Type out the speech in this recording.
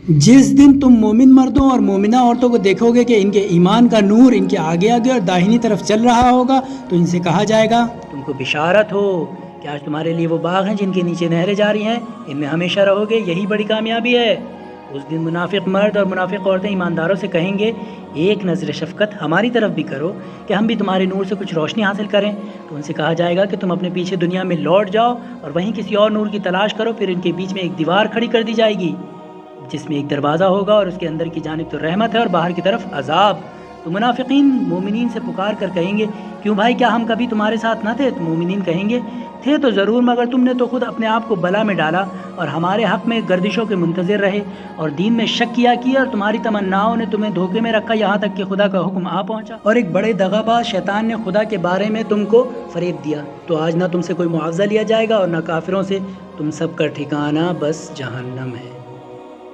जिस दिन तुम मोमिन मर्दों और मोमिना औरतों को देखोगे कि इनके ईमान का नूर इनके आगे आगे और दाहिनी तरफ चल रहा होगा तो इनसे कहा जाएगा, तुमको बिशारत हो कि आज तुम्हारे लिए वो बाग हैं जिनके नीचे नहरें जारी हैं, इनमें हमेशा रहोगे, यही बड़ी कामयाबी है। उस दिन मुनाफिक मर्द और मुनाफिक औरतें ईमानदारों से कहेंगे, एक नज़र शफ़क़त हमारी तरफ भी करो कि हम भी तुम्हारे नूर से कुछ रोशनी हासिल करें। तो उनसे कहा जाएगा कि तुम अपने पीछे दुनिया में लौट जाओ और वहीं किसी और नूर की तलाश करो। फिर इनके बीच में एक दीवार खड़ी कर दी जाएगी जिसमें एक दरवाज़ा होगा और उसके अंदर की जानिब तो रहमत है और बाहर की तरफ अजाब। तो मुनाफिकीन मोमिनीन से पुकार कर कहेंगे, क्यों भाई, क्या हम कभी तुम्हारे साथ न थे? तो मोमिनीन कहेंगे, थे तो ज़रूर, मगर तुमने तो खुद अपने आप को बला में डाला और हमारे हक़ में गर्दिशों के मुंतज़िर रहे और दीन में शक किया और तुम्हारी तमन्नाओं ने तुम्हें धोखे में रखा, यहाँ तक कि खुदा का हुक्म आ पहुँचा और एक बड़े दगाबाज शैतान ने खुदा के बारे में तुमको फ़रेब दिया। तो आज ना तुमसे कोई मुआवजा लिया जाएगा और ना काफिरों से। तुम सब का ठिकाना बस जहन्नम है।